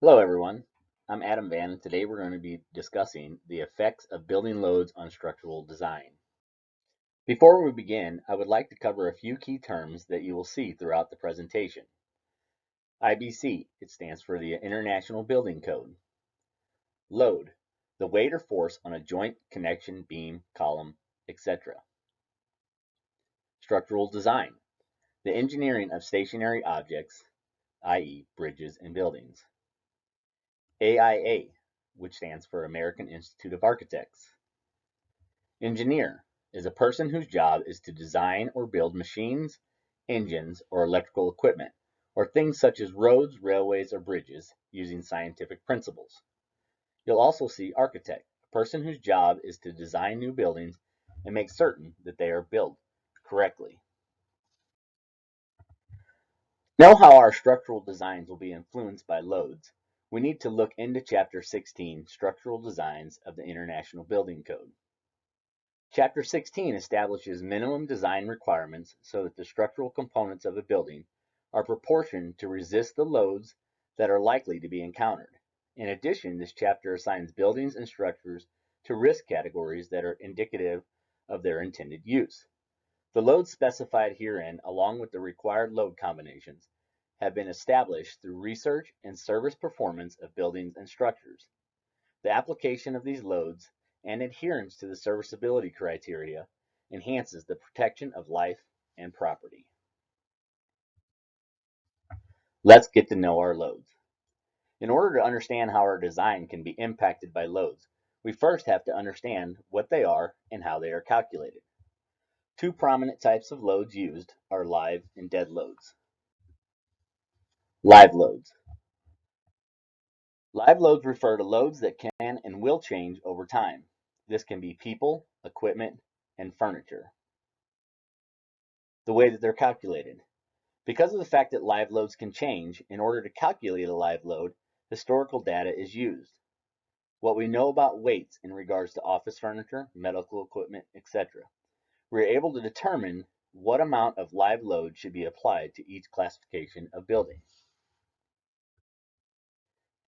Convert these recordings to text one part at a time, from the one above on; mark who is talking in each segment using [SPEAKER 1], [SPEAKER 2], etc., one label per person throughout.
[SPEAKER 1] Hello everyone, I'm Adam Van and today we're going to be discussing the effects of building loads on structural design. Before we begin, I would like to cover a few key terms that you will see throughout the presentation. IBC, it stands for the International Building Code. Load, the weight or force on a joint, connection, beam, column, etc. Structural design, the engineering of stationary objects, i.e. bridges and buildings. AIA, which stands for American Institute of Architects. Engineer is a person whose job is to design or build machines, engines, or electrical equipment, or things such as roads, railways, or bridges, using scientific principles. You'll also see architect, a person whose job is to design new buildings and make certain that they are built correctly. Know how our structural designs will be influenced by loads. We need to look into Chapter 16, Structural Designs of the International Building Code. Chapter 16 establishes minimum design requirements so that the structural components of a building are proportioned to resist the loads that are likely to be encountered. In addition, this chapter assigns buildings and structures to risk categories that are indicative of their intended use. The loads specified herein, along with the required load combinations, have been established through research and service performance of buildings and structures. The application of these loads and adherence to the serviceability criteria enhances the protection of life and property. Let's get to know our loads. In order to understand how our design can be impacted by loads, we first have to understand what they are and how they are calculated. Two prominent types of loads used are live and dead loads. Live loads. Live loads refer to loads that can and will change over time. This can be people, equipment, and furniture. The way that they're calculated. Because of the fact that live loads can change, in order to calculate a live load, historical data is used. What we know about weights in regards to office furniture, medical equipment, etc. We are able to determine what amount of live load should be applied to each classification of buildings.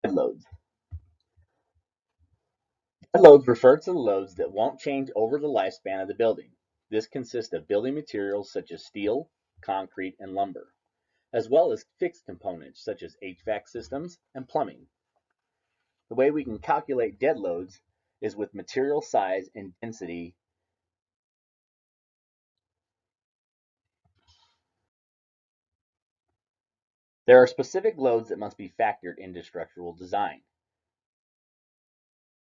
[SPEAKER 1] Dead loads. Dead loads refer to the loads that won't change over the lifespan of the building. This consists of building materials such as steel, concrete, and lumber, as well as fixed components such as HVAC systems and plumbing. The way we can calculate dead loads is with material size and density. There are specific loads that must be factored into structural design.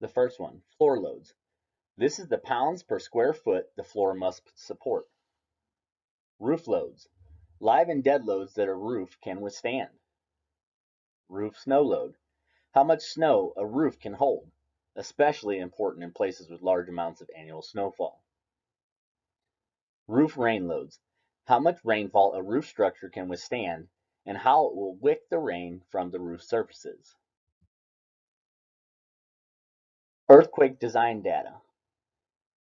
[SPEAKER 1] The first one, floor loads. This is the pounds per square foot the floor must support. Roof loads. Live and dead loads that a roof can withstand. Roof snow load. How much snow a roof can hold, especially important in places with large amounts of annual snowfall. Roof rain loads. How much rainfall a roof structure can withstand and how it will wick the rain from the roof surfaces. Earthquake design data.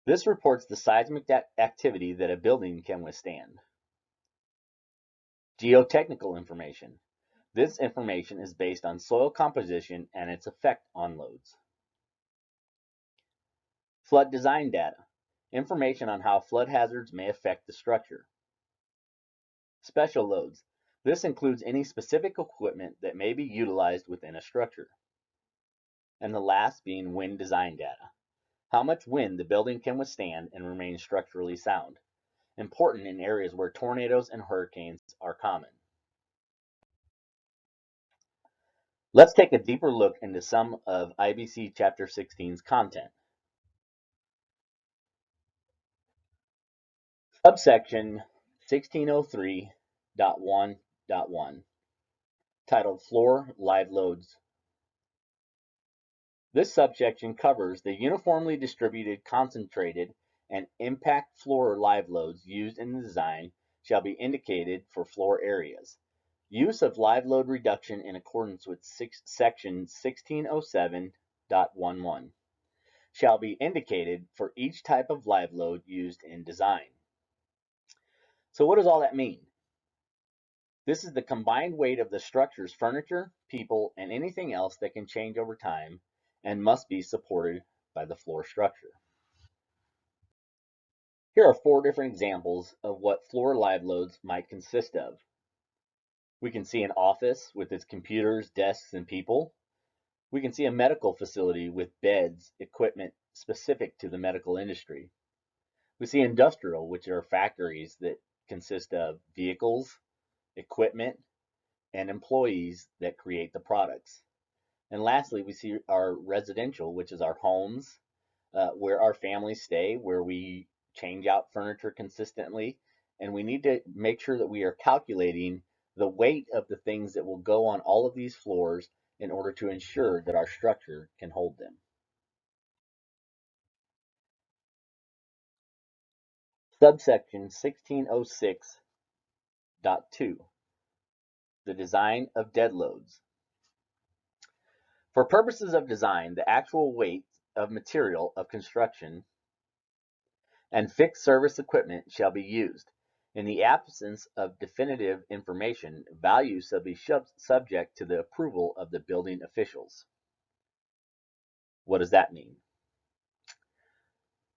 [SPEAKER 1] This reports the seismic activity that a building can withstand. Geotechnical information. This information is based on soil composition and its effect on loads. Flood design data. Information on how flood hazards may affect the structure. Special loads. This includes any specific equipment that may be utilized within a structure. And the last being wind design data. How much wind the building can withstand and remain structurally sound. Important in areas where tornadoes and hurricanes are common. Let's take a deeper look into some of IBC Chapter 16's content. Subsection 1603.1.1, titled Floor Live Loads. This subsection covers the uniformly distributed, concentrated, and impact floor live loads used in the design shall be indicated for floor areas. Use of live load reduction in accordance with section 1607.11 shall be indicated for each type of live load used in design. So what does all that mean? This is the combined weight of the structure's furniture, people, and anything else that can change over time and must be supported by the floor structure. Here are 4 different examples of what floor live loads might consist of. We can see an office with its computers, desks, and people. We can see a medical facility with beds, equipment specific to the medical industry. We see industrial, which are factories that consist of vehicles, equipment, and employees that create the products. And lastly, we see our residential, which is our homes, where our families stay, where we change out furniture consistently. And we need to make sure that we are calculating the weight of the things that will go on all of these floors in order to ensure that our structure can hold them. Subsection 1606.2, the design of dead loads. For purposes of design, the actual weight of material of construction and fixed service equipment shall be used. In the absence of definitive information, values shall be subject to the approval of the building officials. What does that mean?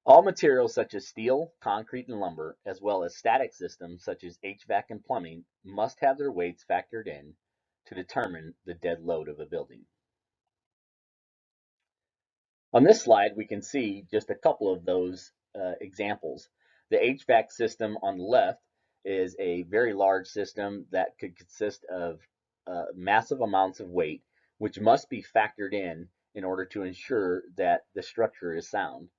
[SPEAKER 1] All materials such as steel, concrete, and lumber, as well as static systems such as HVAC and plumbing, must have their weights factored in to determine the dead load of a building. On this slide, we can see just a couple of those examples. The HVAC system on the left is a very large system that could consist of massive amounts of weight, which must be factored in order to ensure that the structure is sound.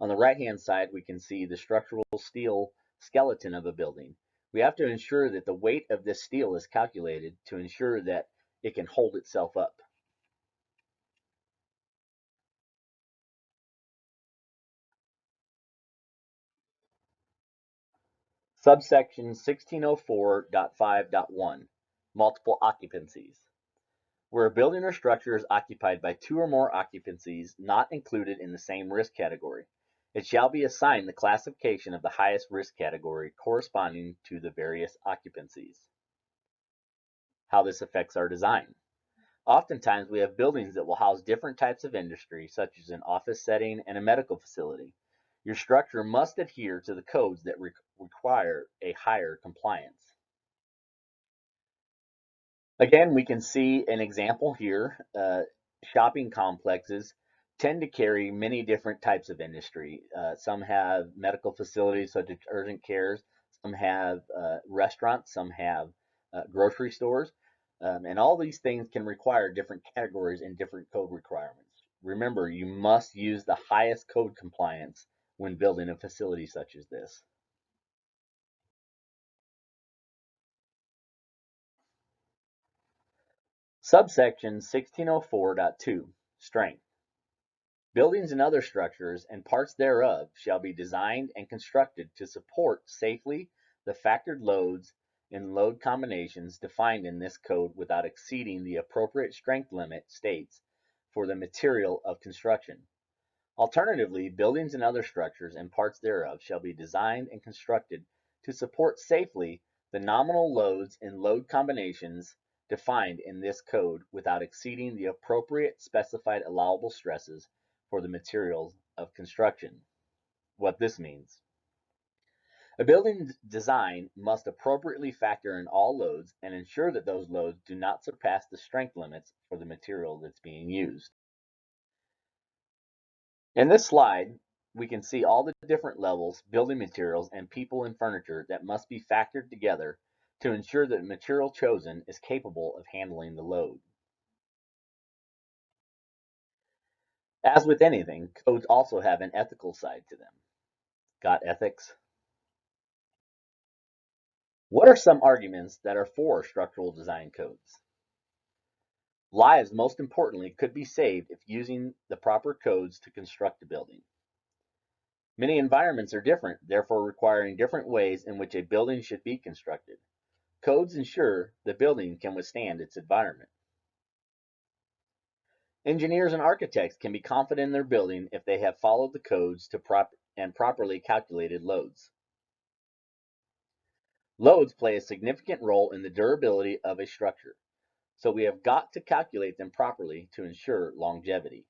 [SPEAKER 1] On the right-hand side, we can see the structural steel skeleton of a building. We have to ensure that the weight of this steel is calculated to ensure that it can hold itself up. Subsection 1604.5.1, multiple occupancies. Where a building or structure is occupied by 2 or more occupancies not included in the same risk category, it shall be assigned the classification of the highest risk category corresponding to the various occupancies. How this affects our design. Oftentimes, we have buildings that will house different types of industry, such as an office setting and a medical facility. Your structure must adhere to the codes that require a higher compliance. Again, we can see an example here. Shopping complexes tend to carry many different types of industry. Some have medical facilities such as urgent cares, some have restaurants, some have grocery stores, and all these things can require different categories and different code requirements. Remember, you must use the highest code compliance when building a facility such as this. Subsection 1604.2, strength. Buildings and other structures and parts thereof shall be designed and constructed to support safely the factored loads and load combinations defined in this code without exceeding the appropriate strength limit states for the material of construction. Alternatively, buildings and other structures and parts thereof shall be designed and constructed to support safely the nominal loads and load combinations defined in this code without exceeding the appropriate specified allowable stresses for the materials of construction. What this means. A building design must appropriately factor in all loads and ensure that those loads do not surpass the strength limits for the material that's being used. In this slide, we can see all the different levels, building materials, and people and furniture that must be factored together to ensure that the material chosen is capable of handling the load. As with anything, codes also have an ethical side to them. Got ethics? What are some arguments that are for structural design codes? Lives, most importantly, could be saved if using the proper codes to construct a building. Many environments are different, therefore requiring different ways in which a building should be constructed. Codes ensure the building can withstand its environment. Engineers and architects can be confident in their building if they have followed the codes and properly calculated loads. Loads play a significant role in the durability of a structure, so we have got to calculate them properly to ensure longevity.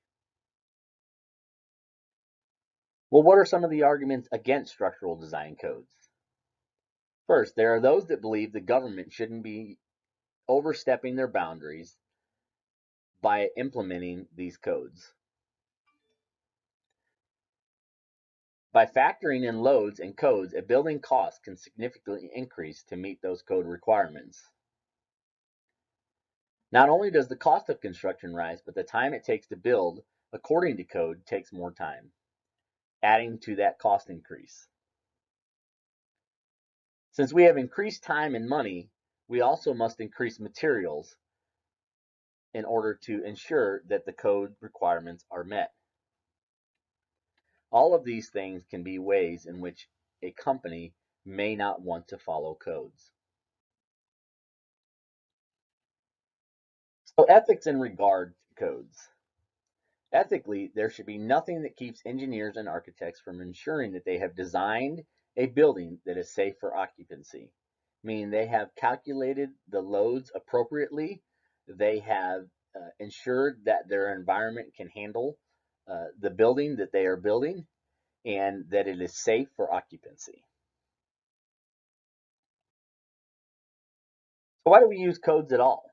[SPEAKER 1] Well, what are some of the arguments against structural design codes? First, there are those that believe the government shouldn't be overstepping their boundaries by implementing these codes. By factoring in loads and codes, a building cost can significantly increase to meet those code requirements. Not only does the cost of construction rise, but the time it takes to build according to code takes more time, adding to that cost increase. Since we have increased time and money, we also must increase materials in order to ensure that the code requirements are met. All of these things can be ways in which a company may not want to follow codes. So ethics in regard to codes. Ethically, there should be nothing that keeps engineers and architects from ensuring that they have designed a building that is safe for occupancy, meaning they have calculated the loads appropriately, they have ensured that their environment can handle the building that they are building, and that it is safe for occupancy. So why do we use codes at all?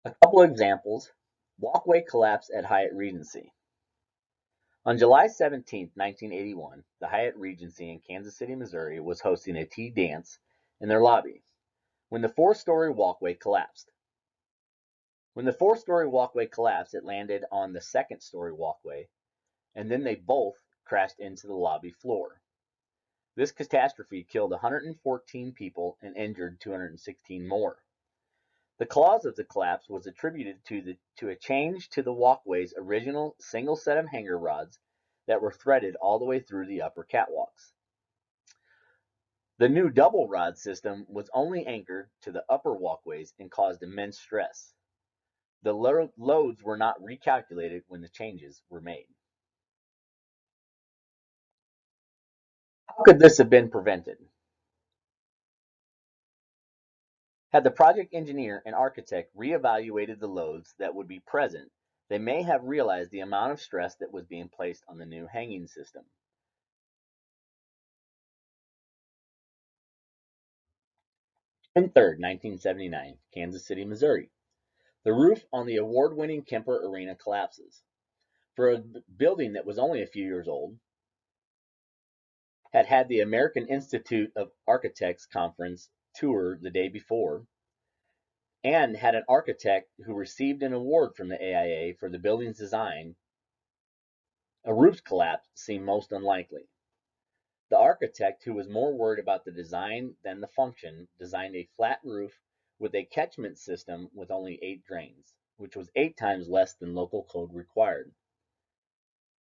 [SPEAKER 1] A couple of examples. Walkway collapse at Hyatt Regency. On July 17, 1981, the Hyatt Regency in Kansas City, Missouri was hosting a tea dance in their lobby when the four-story walkway collapsed. When the four-story walkway collapsed, it landed on the second-story walkway, and then they both crashed into the lobby floor. This catastrophe killed 114 people and injured 216 more. The cause of the collapse was attributed to a change to the walkway's original single set of hanger rods that were threaded all the way through the upper catwalks. The new double rod system was only anchored to the upper walkways and caused immense stress. The loads were not recalculated when the changes were made. How could this have been prevented? Had the project engineer and architect reevaluated the loads that would be present, they may have realized the amount of stress that was being placed on the new hanging system. June 3rd, 1979, Kansas City, Missouri. The roof on the award-winning Kemper Arena collapses. For a building that was only a few years old, had the American Institute of Architects conference tour the day before, and had an architect who received an award from the AIA for the building's design, a roof collapse seemed most unlikely. The architect, who was more worried about the design than the function, designed a flat roof with a catchment system with only 8 drains, which was 8 times less than local code required.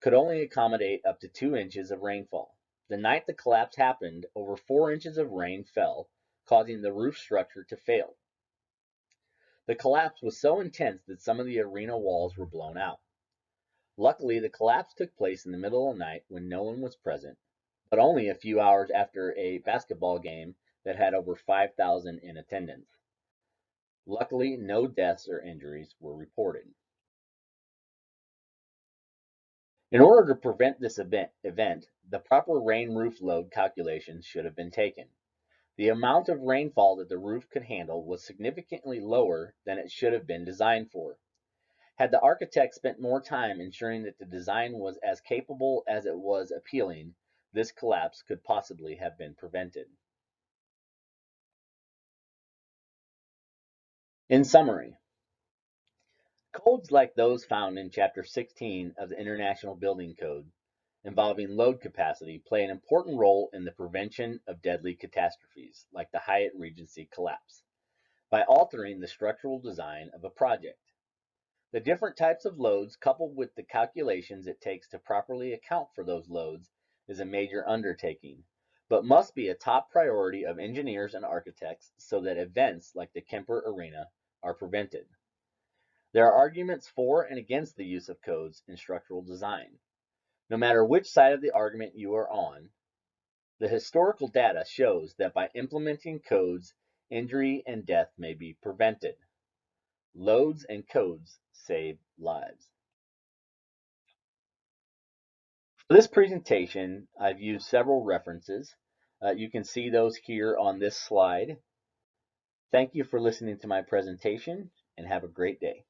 [SPEAKER 1] Could only accommodate up to 2 inches of rainfall. The night the collapse happened, over 4 inches of rain fell, causing the roof structure to fail. The collapse was so intense that some of the arena walls were blown out. Luckily, the collapse took place in the middle of the night when no one was present, but only a few hours after a basketball game that had over 5,000 in attendance. Luckily, no deaths or injuries were reported. In order to prevent this event, the proper rain roof load calculations should have been taken. The amount of rainfall that the roof could handle was significantly lower than it should have been designed for. Had the architect spent more time ensuring that the design was as capable as it was appealing, this collapse could possibly have been prevented. In summary, codes like those found in Chapter 16 of the International Building Code involving load capacity play an important role in the prevention of deadly catastrophes like the Hyatt Regency collapse by altering the structural design of a project. The different types of loads coupled with the calculations it takes to properly account for those loads is a major undertaking, but must be a top priority of engineers and architects so that events like the Kemper Arena are prevented. There are arguments for and against the use of codes in structural design. No matter which side of the argument you are on, the historical data shows that by implementing codes, injury and death may be prevented. Loads and codes save lives. For this presentation, I've used several references. You can see those here on this slide. Thank you for listening to my presentation, and have a great day.